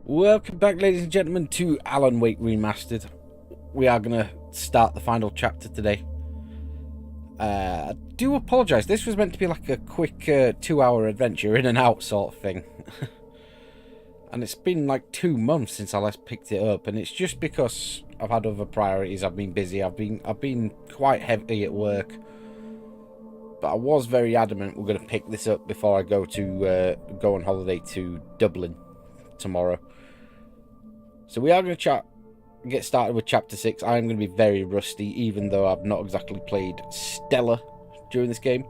Welcome back, ladies and gentlemen, to Alan Wake Remastered. We are going to start the final chapter today. I do apologise, this was meant to be like a quick 2-hour adventure, in and out sort of thing. And it's been like 2 months since I last picked it up, and it's just because I've had other priorities. I've been busy, I've been quite heavy at work. But I was very adamant we're going to pick this up before I go on holiday to Dublin tomorrow. So we are going to get started with Chapter 6. I am going to be very rusty, even though I've not exactly played stellar during this game.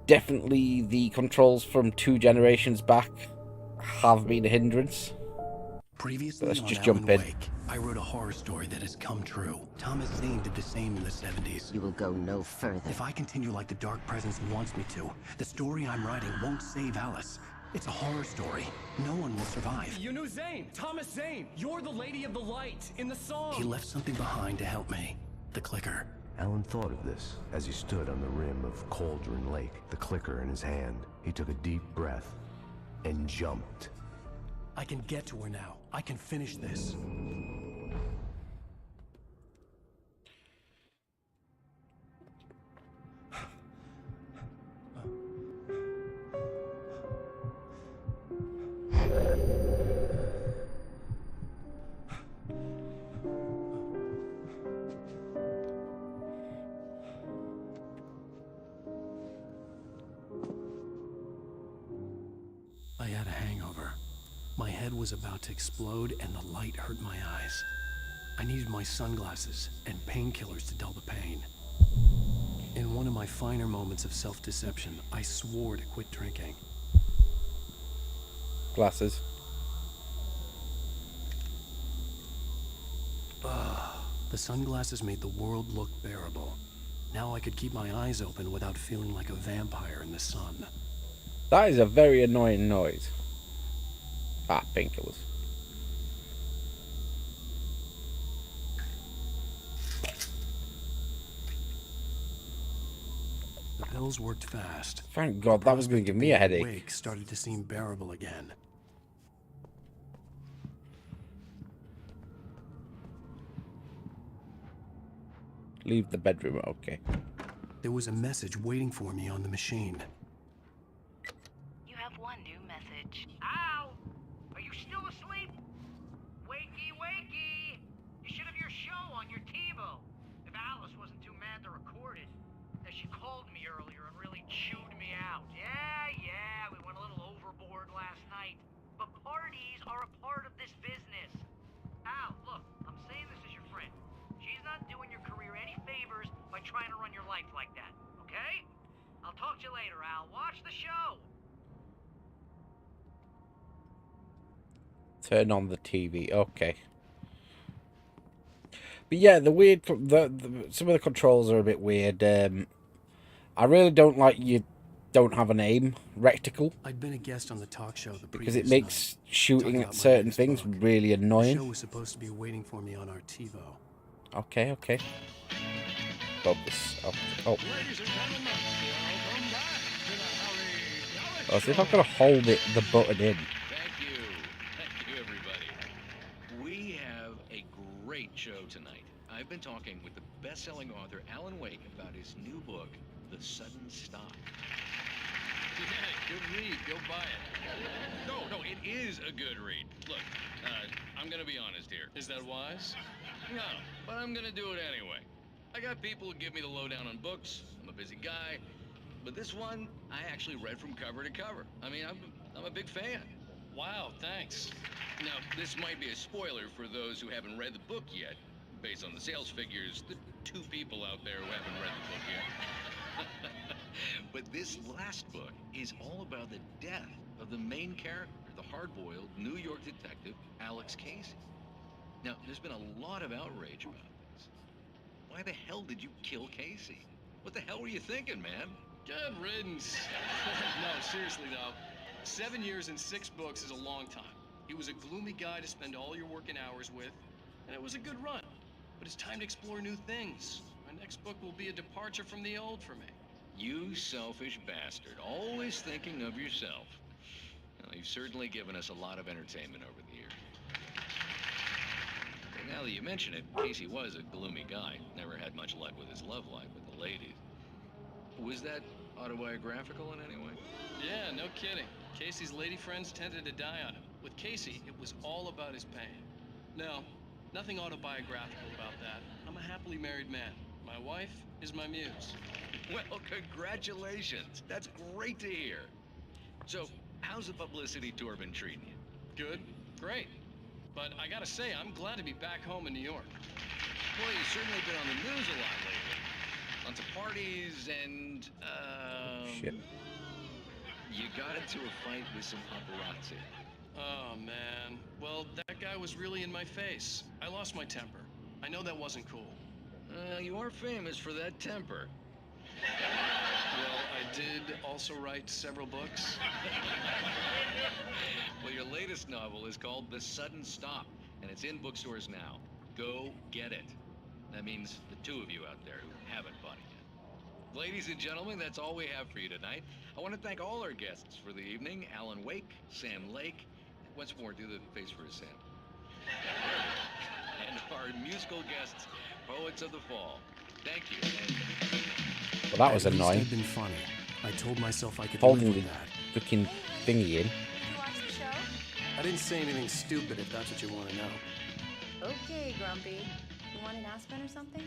Definitely the controls from 2 generations back have been a hindrance. Previously Let's on just Alan jump in. Wake, I wrote a horror story that has come true. Thomas Zane did the same in the 70s. You will go no further. If I continue like the Dark Presence wants me to, the story I'm writing won't save Alice. It's a horror story. No one will survive. You knew Zane! Thomas Zane! You're the Lady of the Light in the song! He left something behind to help me. The clicker. Alan thought of this as he stood on the rim of Cauldron Lake, the clicker in his hand. He took a deep breath and jumped. I can get to her now. I can finish this. I had a hangover. My head was about to explode and the light hurt my eyes. I needed my sunglasses and painkillers to dull the pain. In one of my finer moments of self-deception, I swore to quit drinking. Glasses. The sunglasses made the world look bearable. Now I could keep my eyes open without feeling like a vampire in the sun. That is a very annoying noise. Ah, painkillers. The pills worked fast. Thank God, that was going to give me a headache. Wake started to seem bearable again. Leave the bedroom, okay. There was a message waiting for me on the machine. You have one new message. Al! Are you still asleep? Wakey, wakey! You should have your show on your TiVo. If Alice wasn't too mad to record it. As she called me earlier and really chewed me out. Yeah, we went a little overboard last night. But parties are a part of this business. Al, look, I'm saying this as your friend. She's not doing your career any favors by trying to run your life like that, okay? I'll talk to you later, Al. Watch the show! Turn on the TV, okay. But yeah, some of the controls are a bit weird. I really don't like you don't have an aim reticle, I'd been a guest on the talk show the because previous it makes night, shooting talking at about my certain latest things book. really The show annoying. was supposed to be waiting for me on our TiVo. Okay. Focus. Oh. Oh, so if I've got to hold the button in. Thank you, everybody. We have a great show tonight. I've been talking with the best-selling author Alan Wake about his new book, The Sudden Stop. Yeah, good read. Go buy it. No, it is a good read. Look, I'm gonna be honest here. Is that wise? No, but I'm gonna do it anyway. I got people who give me the lowdown on books. I'm a busy guy. But this one, I actually read from cover to cover. I mean, I'm a big fan. Wow, thanks. Now, this might be a spoiler for those who haven't read the book yet. Based on the sales figures, the 2 people out there who haven't read the book yet. But this last book is all about the death of the main character, the hard-boiled New York detective, Alex Casey. Now, there's been a lot of outrage about this. Why the hell did you kill Casey? What the hell were you thinking, man? Good riddance. No, seriously though, 7 years and 6 books is a long time. He was a gloomy guy to spend all your working hours with, and it was a good run. But it's time to explore new things. My next book will be a departure from the old for me. You selfish bastard, always thinking of yourself. Well, you've certainly given us a lot of entertainment over the years. And now that you mention it, Casey was a gloomy guy. Never had much luck with his love life with the ladies. Was that autobiographical in any way? Yeah, no kidding. Casey's lady friends tended to die on him. With Casey, it was all about his pain. No, nothing autobiographical about that. I'm a happily married man. My wife is my muse. Well, congratulations. That's great to hear. So, how's the publicity tour been treating you? Good, great. But I gotta say, I'm glad to be back home in New York. Well, you've certainly been on the news a lot lately. Lots of parties and, Shit. You got into a fight with some paparazzi. Oh, man. Well, that guy was really in my face. I lost my temper. I know that wasn't cool. You are famous for that temper. Well, I did also write several books. Well, your latest novel is called The Sudden Stop, and it's in bookstores now. Go get it. That means the two of you out there who haven't bought it yet. Ladies and gentlemen, that's all we have for you tonight. I want to thank all our guests for the evening. Alan Wake, Sam Lake. Once more, do the face for a Sam. And our musical guests, Poets of the Fall. Thank you. And Well, that was At least annoying. I'd been funny. I told myself I could Holding live the with that. freaking thingy in. Did you watch the show? I didn't say anything stupid, if that's what you want to know. Okay, Grumpy. You want an aspirin or something?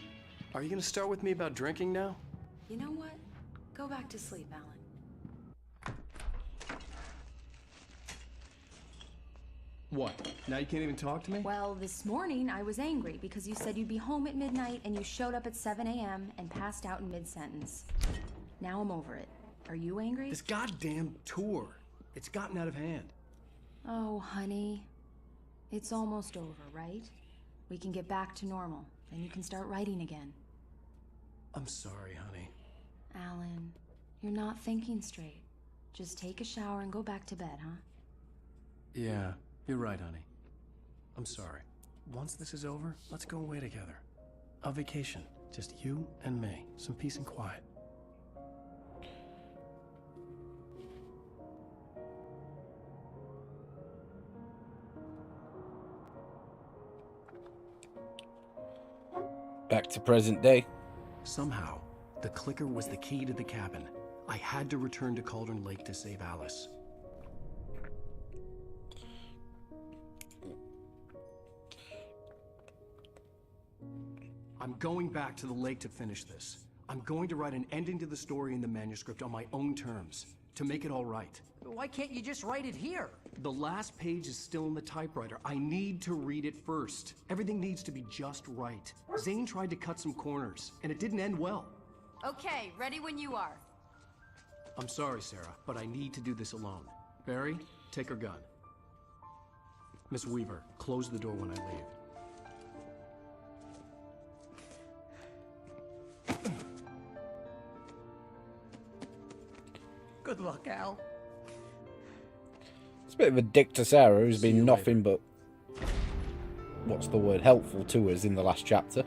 Are you going to start with me about drinking now? You know what? Go back to sleep, Alan. What? Now you can't even talk to me? Well, this morning I was angry because you said you'd be home at midnight and you showed up at 7 a.m. and passed out in mid-sentence. Now I'm over it. Are you angry? This goddamn tour. It's gotten out of hand. Oh, honey. It's almost over, right? We can get back to normal. Then you can start writing again. I'm sorry, honey. Alan, you're not thinking straight. Just take a shower and go back to bed, huh? Yeah, you're right, honey. I'm sorry. Once this is over, let's go away together. A vacation. Just you and me. Some peace and quiet. Back to present day. Somehow, the clicker was the key to the cabin. I had to return to Cauldron Lake to save Alice. I'm going back to the lake to finish this. I'm going to write an ending to the story in the manuscript on my own terms, to make it all right. Why can't you just write it here? The last page is still in the typewriter. I need to read it first. Everything needs to be just right. Zane tried to cut some corners, and it didn't end well. Okay, ready when you are. I'm sorry, Sarah, but I need to do this alone. Barry, take her gun. Miss Weaver, close the door when I leave. Good luck, Al. It's a bit of a dick to Sarah, who's See you been later. nothing but, what's the word, helpful to us in the last chapter.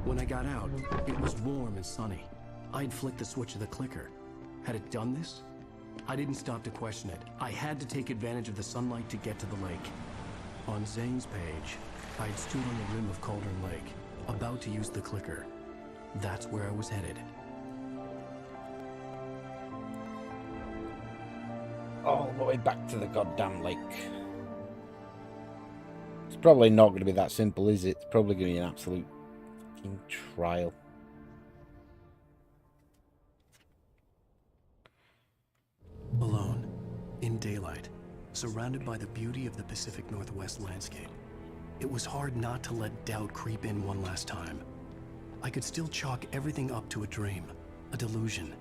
When I got out, it was warm and sunny. I'd flicked the switch of the clicker. Had it done this? I didn't stop to question it. I had to take advantage of the sunlight to get to the lake. On Zane's page, I'd stood on the rim of Cauldron Lake, about to use the clicker. That's where I was headed. All the way back to the goddamn lake. It's probably not going to be that simple, is it? It's probably going to be an absolute fucking trial. Alone, in daylight, surrounded by the beauty of the Pacific Northwest landscape. It was hard not to let doubt creep in one last time. I could still chalk everything up to a dream, a delusion.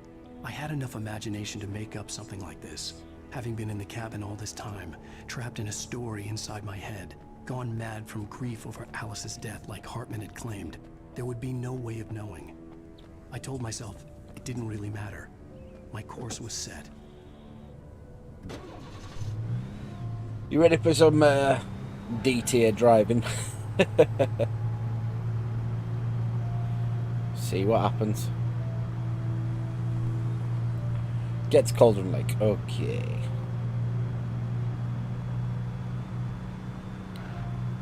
I had enough imagination to make up something like this, having been in the cabin all this time, trapped in a story inside my head, gone mad from grief over Alice's death like Hartman had claimed. There would be no way of knowing. I told myself it didn't really matter. My course was set. You ready for some D-tier driving? See what happens. Get to Cauldron Lake. Okay.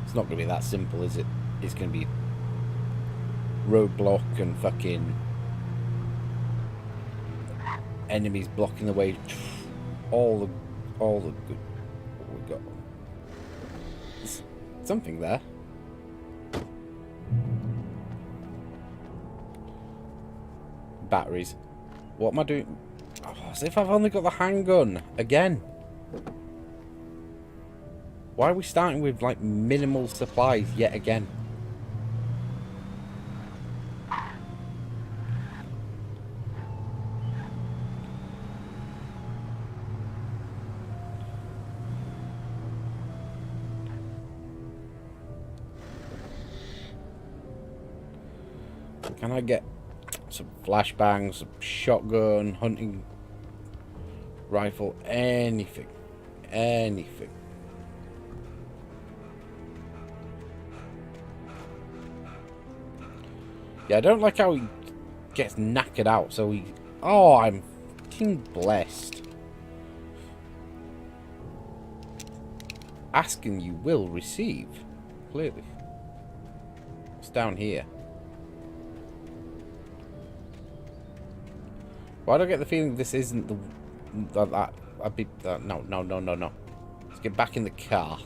It's not going to be that simple, is it? It's going to be roadblock and fucking enemies blocking the way. All the good. What we got? There's something there. Batteries. What am I doing? Oh, as if I've only got the handgun again. Why are we starting with like minimal supplies yet again? Can I get some flashbangs, some shotgun, hunting rifle, anything? Anything. Yeah, I don't like how he gets knackered out, so he... Oh, I'm fucking blessed. Asking you will receive. Clearly. It's down here. Why do I get the feeling this isn't the... No. Let's get back in the car.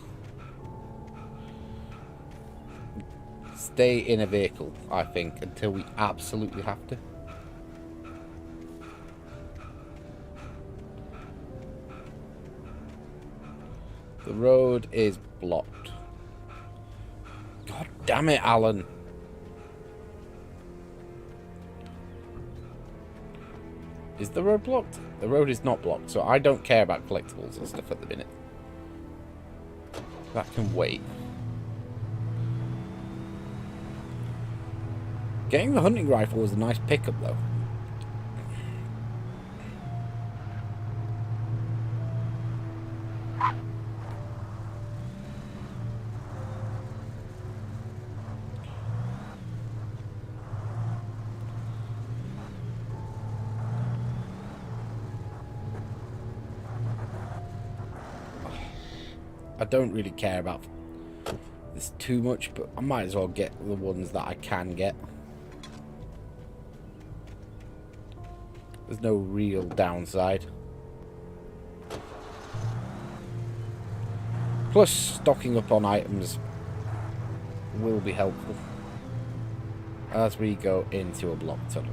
Stay in a vehicle, I think, until we absolutely have to. The road is blocked. God damn it, Alan. Is the road blocked? The road is not blocked, so I don't care about collectibles and stuff at the minute. That can wait. Getting the hunting rifle was a nice pickup, though. I don't really care about this too much, but I might as well get the ones that I can get. There's no real downside. Plus, stocking up on items will be helpful as we go into a block tunnel.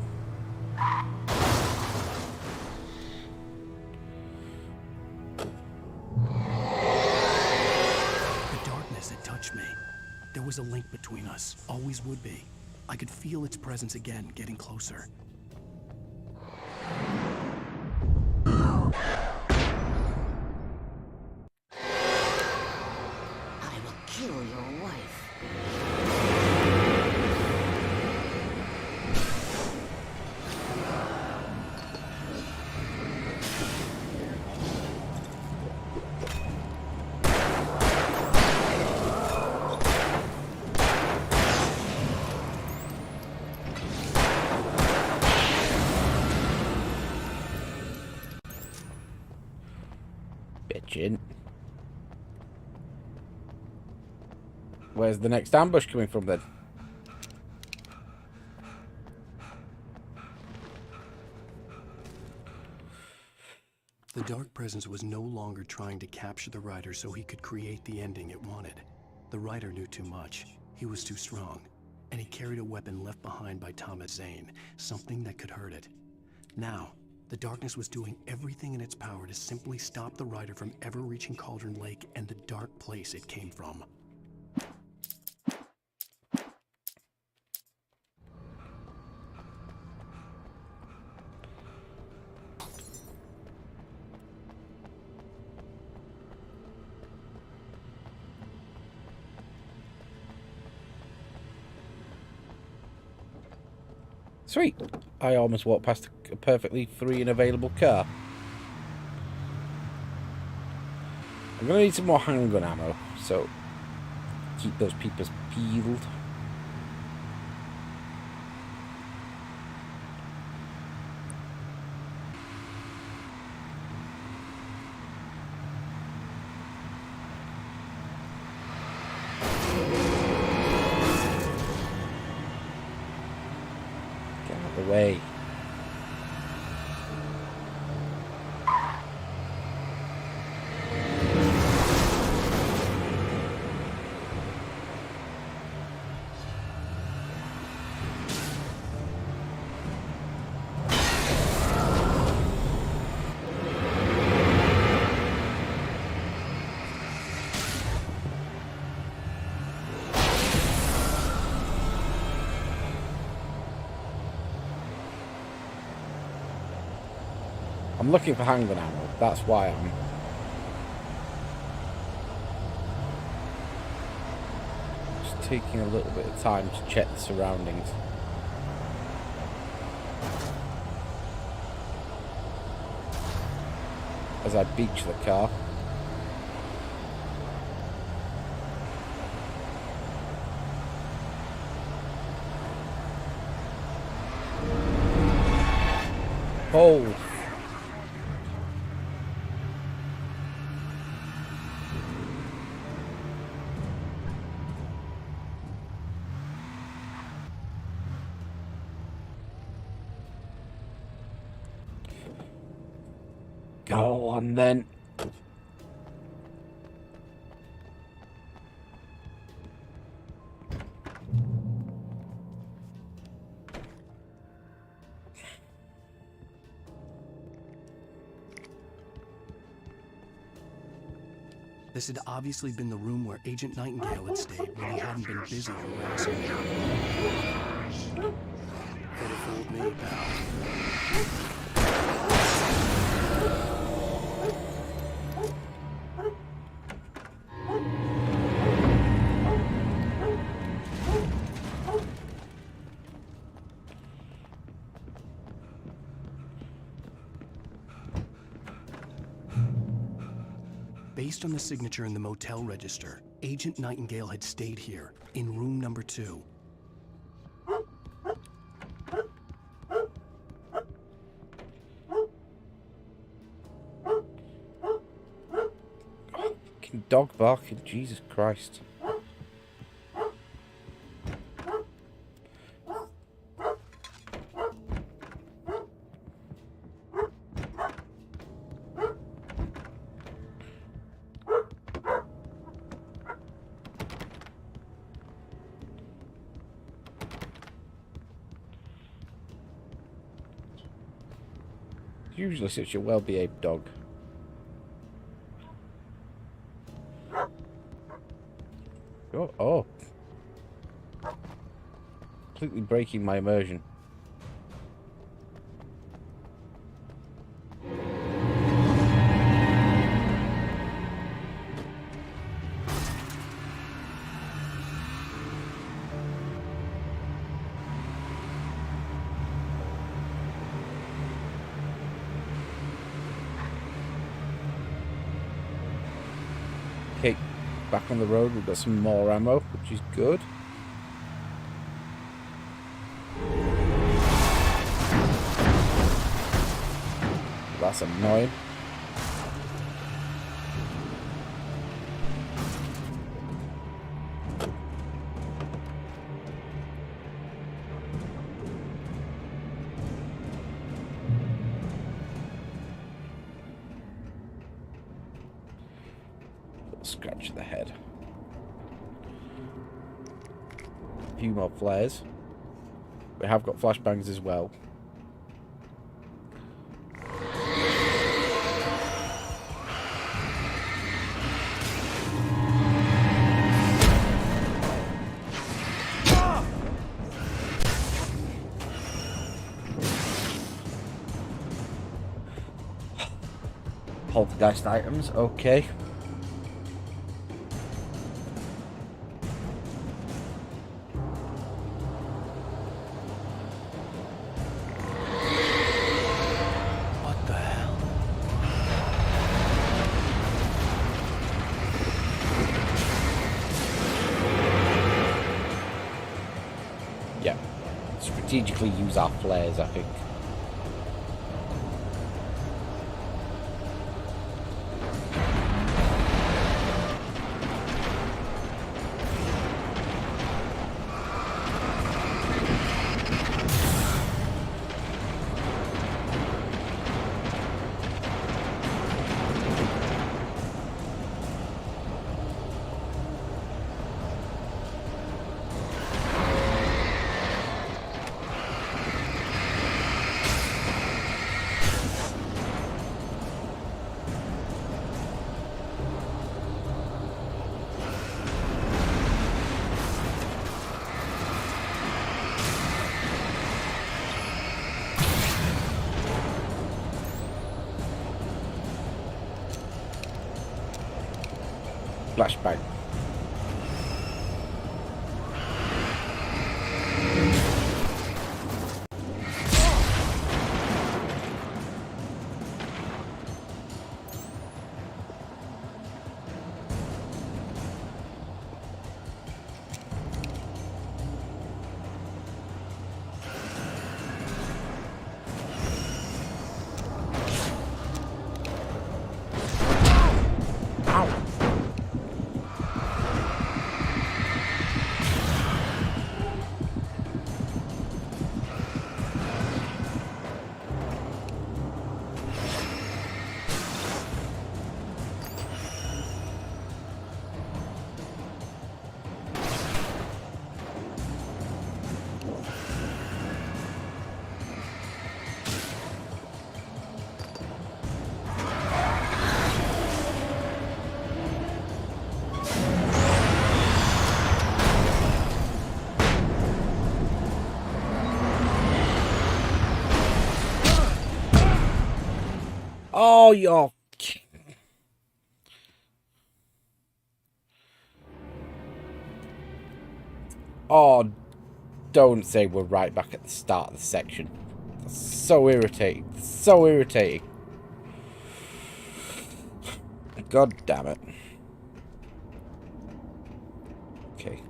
The darkness had touched me. There was a link between us. Always would be. I could feel its presence again, getting closer. Kill your wife. Bitchin'. Where's the next ambush coming from then? The dark presence was no longer trying to capture the rider so he could create the ending it wanted. The rider knew too much. He was too strong. And he carried a weapon left behind by Thomas Zane, something that could hurt it. Now, the darkness was doing everything in its power to simply stop the rider from ever reaching Cauldron Lake and the dark place it came from. Sweet. I almost walked past a perfectly free and available car. I'm going to need some more handgun ammo, so keep those peepers peeled. Get out of the way. I'm looking for handgun ammo. That's why I'm... just taking a little bit of time to check the surroundings. As I beach the car. Oh! Go on then. This had obviously been the room where Agent Nightingale had stayed when he hadn't been busy harassing me. Could have fooled me, pal. Based on the signature in the motel register, Agent Nightingale had stayed here, in room number 2. Fucking dog barking, Jesus Christ. Usually such a well-behaved dog. Oh. Completely breaking my immersion. Okay, back on the road, we've got some more ammo, which is good. That's annoying. Scratch of the head. A few more flares. We have got flashbangs as well. Poltergeist items, okay. What the hell? Yeah. Strategically use our flares, I think. flashback. Oh, you're... Oh, don't say we're right back at the start of the section. That's so irritating. So irritating. God damn it. Okay.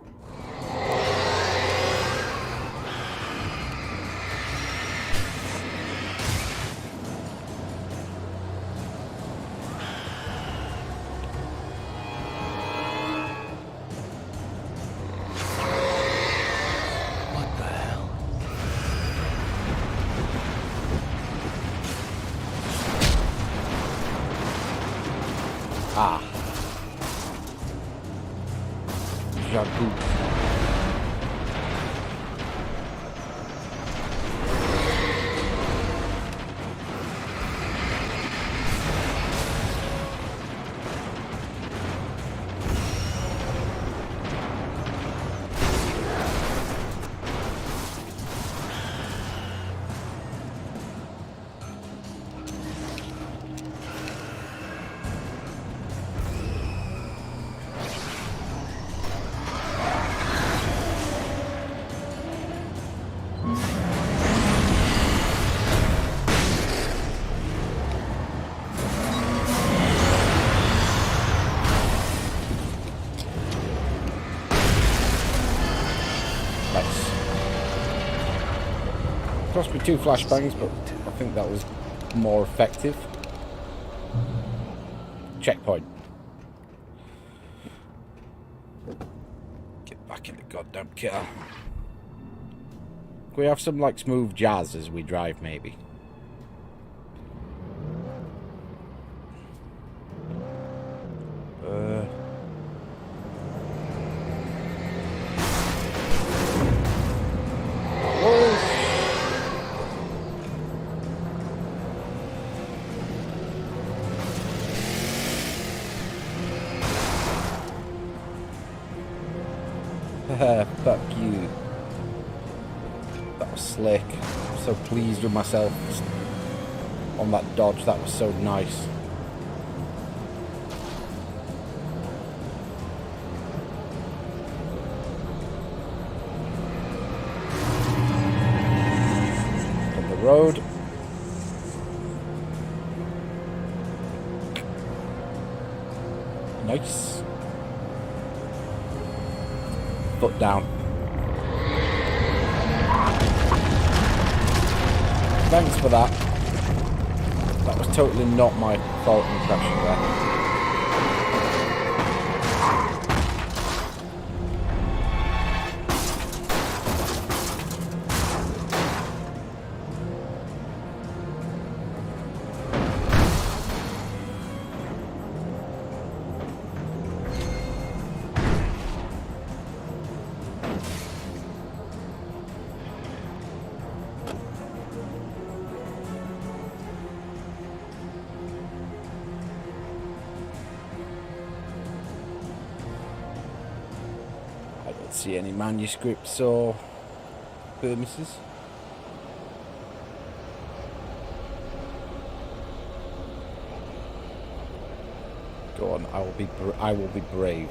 Ah. Jagu. Cost me 2 flashbangs, but I think that was more effective. Checkpoint. Get back in the goddamn car. Can we have some like smooth jazz as we drive, maybe? Fuck you. That was slick. I'm so pleased with myself on that dodge. That was so nice. On the road. Nice. Foot down. Thanks for that. That was totally not my fault in crashing there. See any manuscripts or permisses? Go on, I will be brave.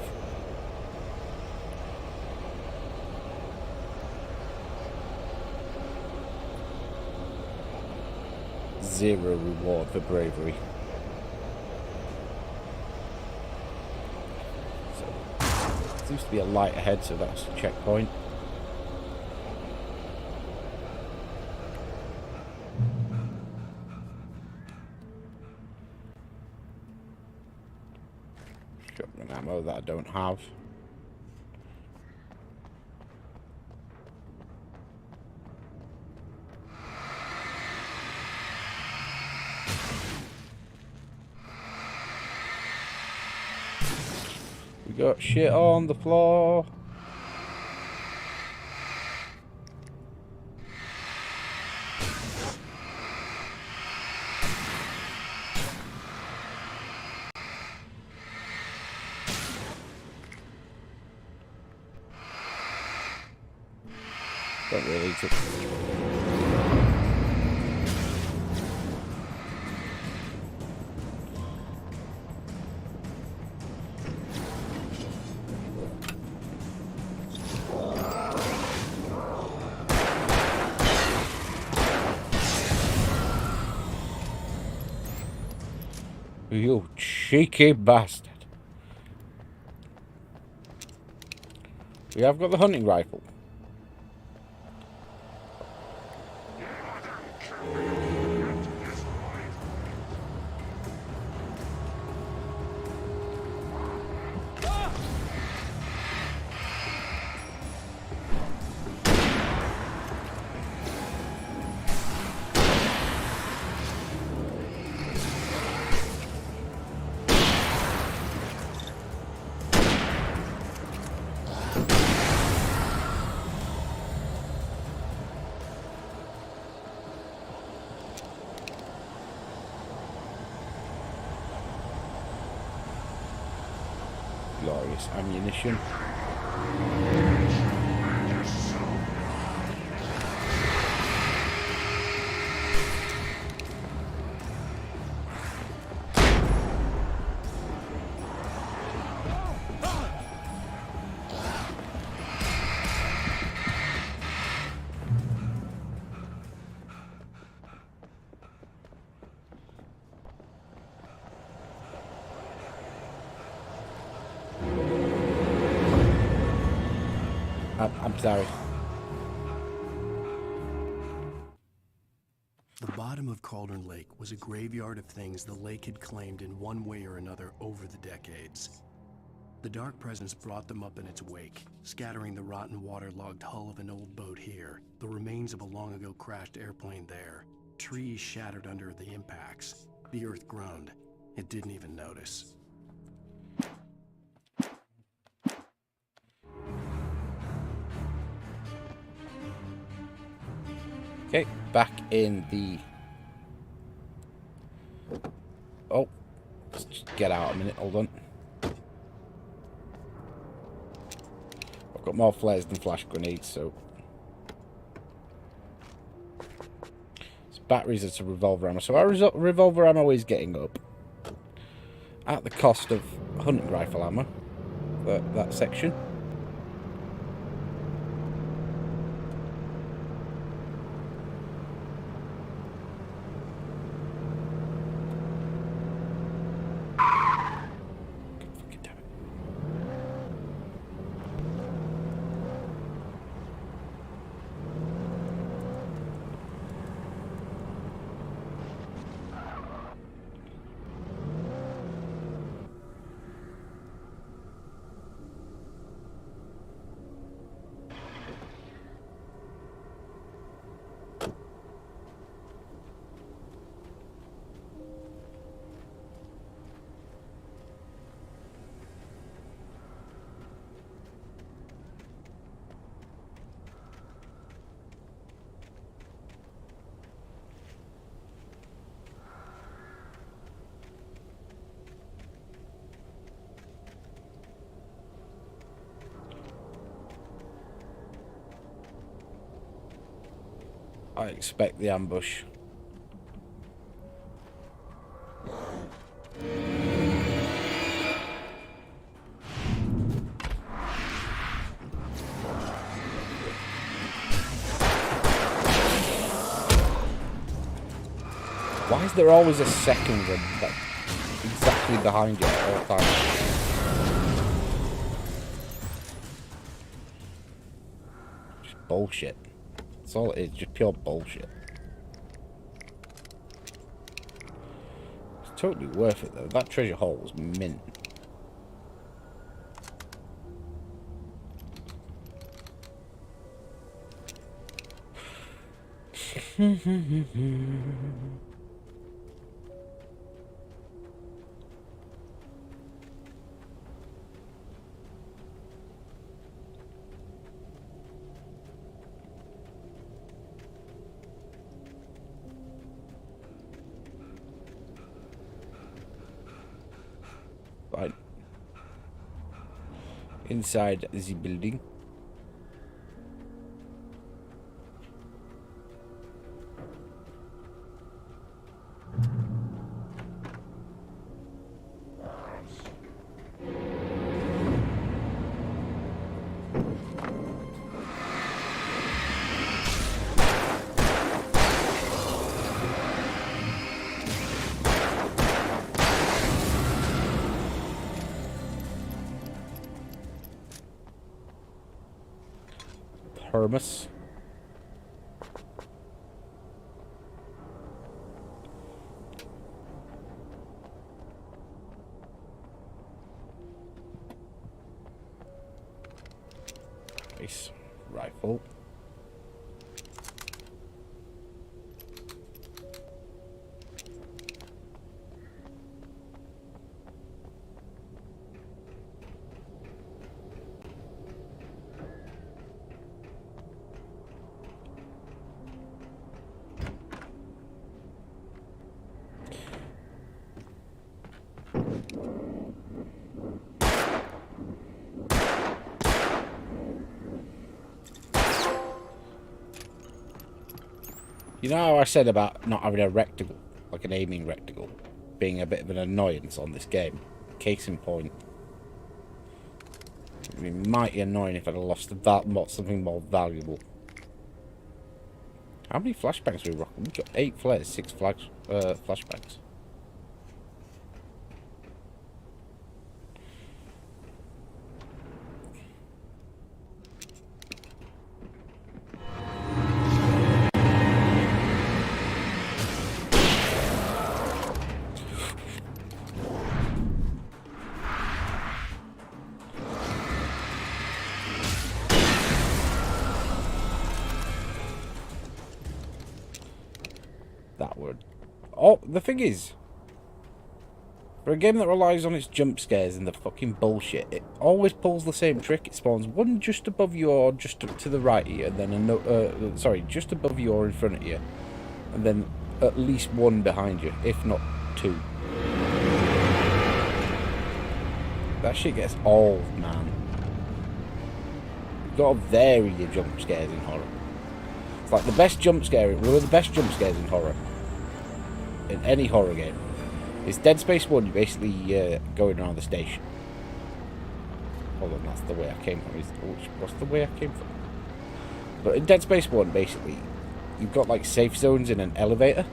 Zero reward for bravery. So, seems to be a light ahead, so that's a checkpoint. Shotgun ammo that I don't have. We got shit on the floor. Don't really need to. You cheeky bastard. We have got the hunting rifle. Glorious ammunition. I'm sorry. The bottom of Cauldron Lake was a graveyard of things the lake had claimed in one way or another over the decades. The dark presence brought them up in its wake, scattering the rotten waterlogged hull of an old boat here, the remains of a long-ago crashed airplane there, trees shattered under the impacts. The earth groaned. It didn't even notice. Okay, back in the... Oh, let's just get out a minute, hold on. I've got more flares than flash grenades, so... It's batteries, it's a revolver ammo. So our revolver ammo is getting up. At the cost of hunting rifle ammo, that section. I expect the ambush. Why is there always a second one that's exactly behind you at all times? Just bullshit. That's all it is, just pure bullshit. It's totally worth it though. That treasure haul was mint. Right. Inside the building. Hermes. Nice rifle. You know how I said about not having a rectangle, like an aiming rectangle, being a bit of an annoyance on this game? Case in point. It would be mighty annoying if I'd have lost something more valuable. How many flashbangs are we rocking? We've got 8 flares, 6 flashbangs. That would. Oh, the thing is, for a game that relies on its jump scares and the fucking bullshit, it always pulls the same trick. It spawns one just above you or just to the right of you, and then just above you or in front of you, and then at least one behind you, if not 2. That shit gets old, man. You've got to vary your jump scares in horror. It's like the best jump scare, one of the best jump scares in horror, in any horror game, is Dead Space 1. You're basically going around the station. Hold on, that's the way I came from. What's the way I came from? But in Dead Space 1, basically, you've got like safe zones in an elevator.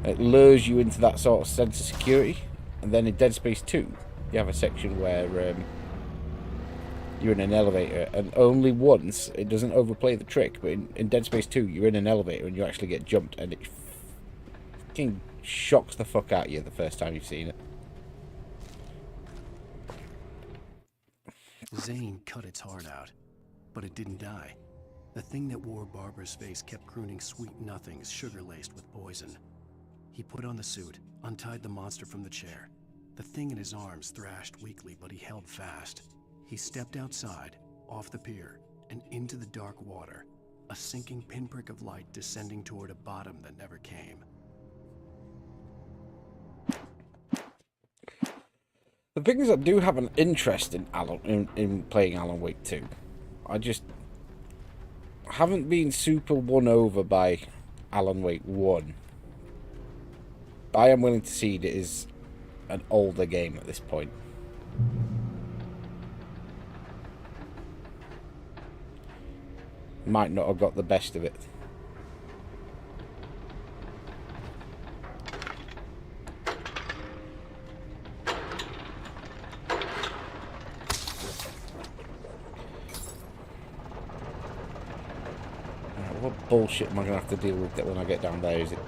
It lures you into that sort of sense of security. And then in Dead Space 2, you have a section where you're in an elevator, and only once, it doesn't overplay the trick, but in Dead Space 2, you're in an elevator and you actually get jumped, and it fucking shocks the fuck out of you the first time you've seen it. Zane cut its heart out, but it didn't die. The thing that wore Barbara's face kept crooning sweet nothings sugar-laced with poison. He put on the suit, untied the monster from the chair. The thing in his arms thrashed weakly, but he held fast. He stepped outside, off the pier, and into the dark water, a sinking pinprick of light descending toward a bottom that never came. The thing is, I do have an interest in in playing Alan Wake 2. I just haven't been super won over by Alan Wake 1. But I am willing to see it is an older game at this point. Might not have got the best of it. bullshit am I going to have to deal with that when I get down there, is it?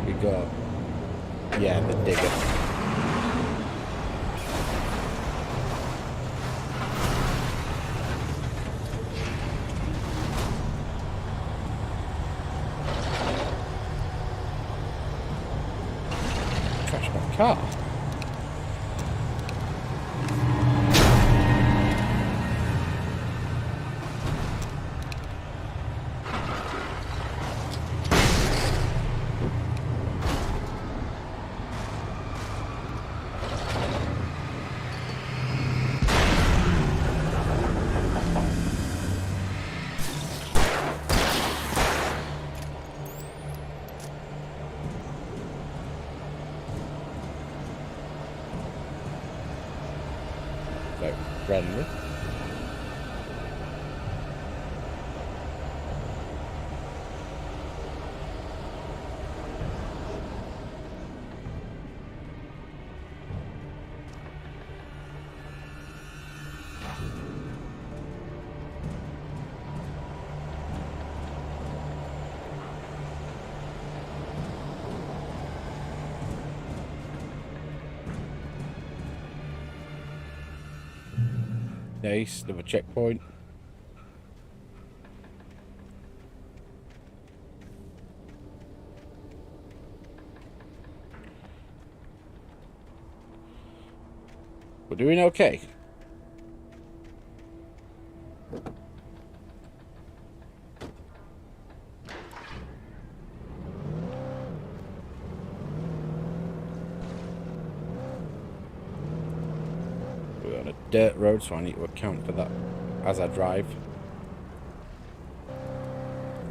We got... yeah, the digger. Trash my car. Very friendly. Nice, another checkpoint. We're doing okay. We're on a dirt road, so I need to account for that as I drive.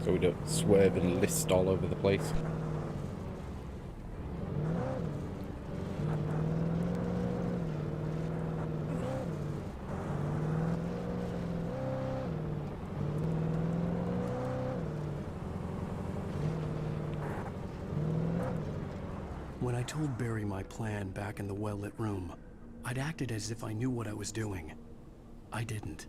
So we don't swerve and list all over the place. When I told Barry my plan back in the well-lit room, I'd acted as if I knew what I was doing. I didn't.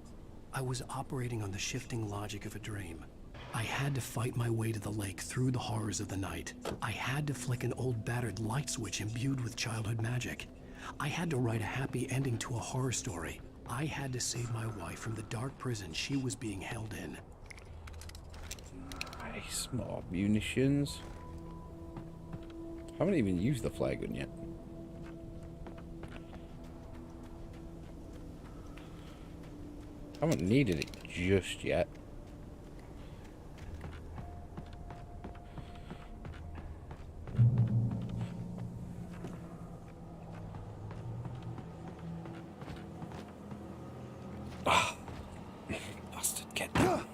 I was operating on the shifting logic of a dream. I had to fight my way to the lake through the horrors of the night. I had to flick an old battered light switch imbued with childhood magic. I had to write a happy ending to a horror story. I had to save my wife from the dark prison she was being held in. Nice, more munitions. I haven't even used the flare gun yet. I haven't needed it just yet. Ah, bastard, get down.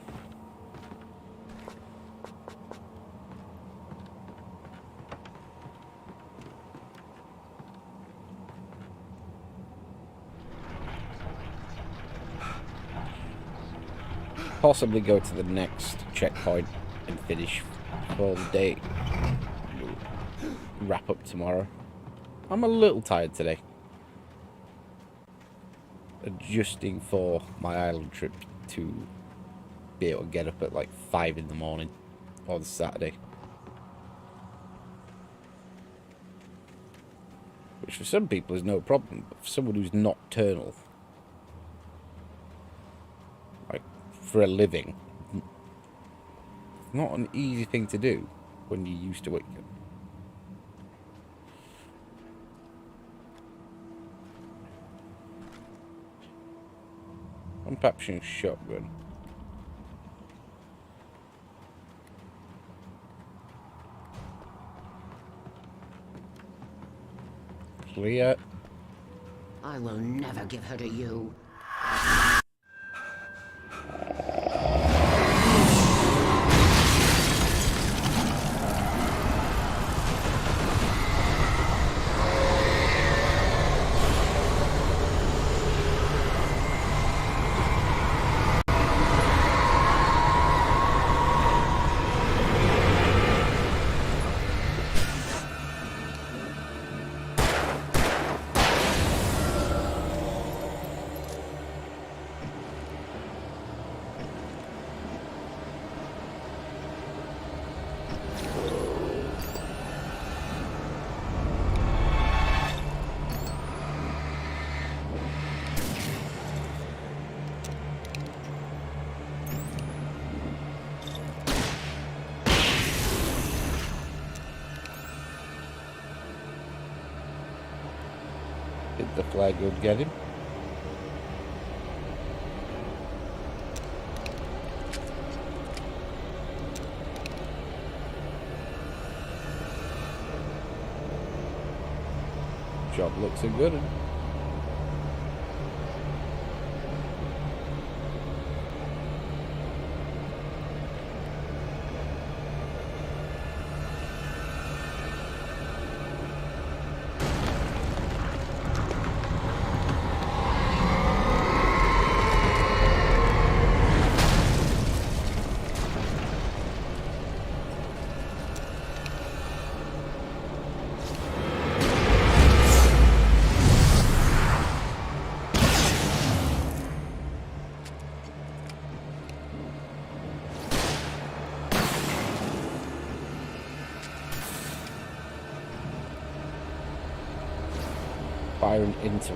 Possibly go to the next checkpoint and finish for the day. Wrap up tomorrow. I'm a little tired today. Adjusting for my island trip to be able to get up at like 5 in the morning on Saturday. Which for some people is no problem, but for someone who's nocturnal, like for a living, it's not an easy thing to do when you're used to waking up. I'm capturing shotgun. Clear. I will never give her to you. the flag would get him. Job looks a good one. Firing into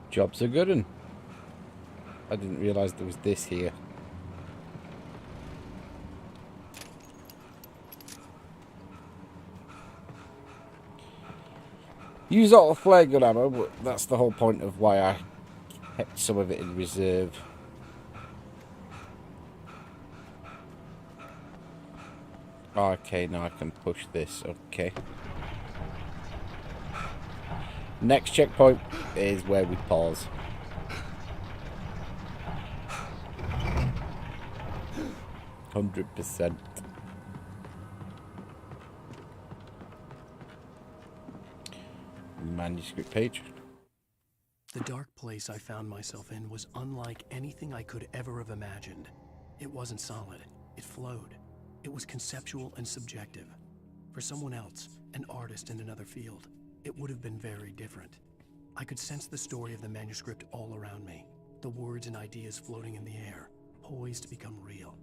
Job's a good one. I didn't realise there was this here. Use all the flare gun ammo, but that's the whole point of why I kept some of it in reserve. Okay, now I can push this. Okay. Next checkpoint is where we pause. %. Manuscript page. The dark place I found myself in was unlike anything I could ever have imagined. It wasn't solid. It flowed. It was conceptual and subjective. For someone else, an artist in another field, it would have been very different. I could sense the story of the manuscript all around me, the words and ideas floating in the air, poised to become real.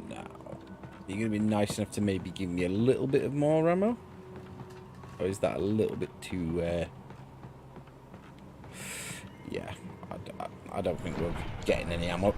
Now, you're going to be nice enough to maybe give me a little bit of more ammo? Or is that a little bit too... Yeah, I don't think we're getting any ammo.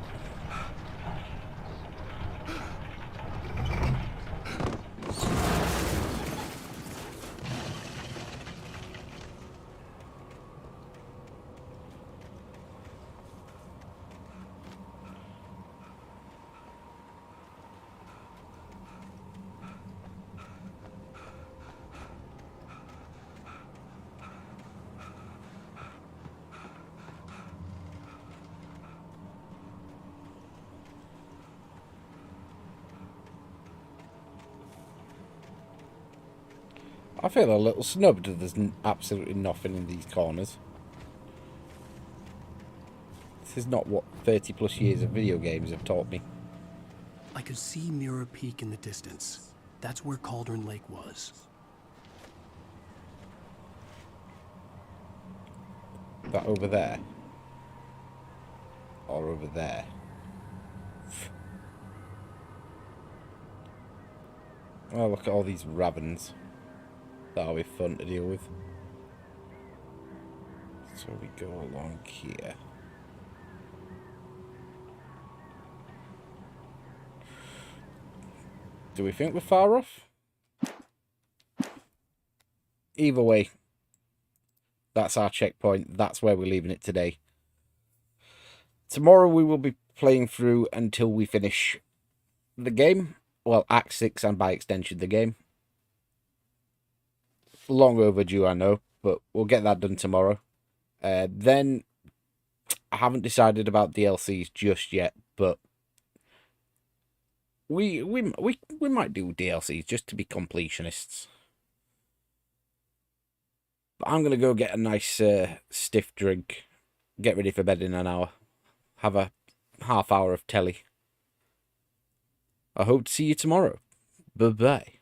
I feel a little snubbed that there's absolutely nothing in these corners. This is not what 30 plus years of video games have taught me. I could see Mirror Peak in the distance. That's where Cauldron Lake was. That over there? Or over there? Oh, look at all these ravens. That'll be fun to deal with. So we go along here. Do we think we're far off? Either way, that's our checkpoint. That's where we're leaving it today. tomorrow we will be playing through until we finish the game. Well, Act 6 and by extension the game. Long overdue, I know, but we'll get that done tomorrow. Then I haven't decided about DLCs just yet, but we might do DLCs just to be completionists. But I'm gonna go get a nice stiff drink, get ready for bed in an hour, have a half hour of telly. I hope to see you tomorrow. Bye bye.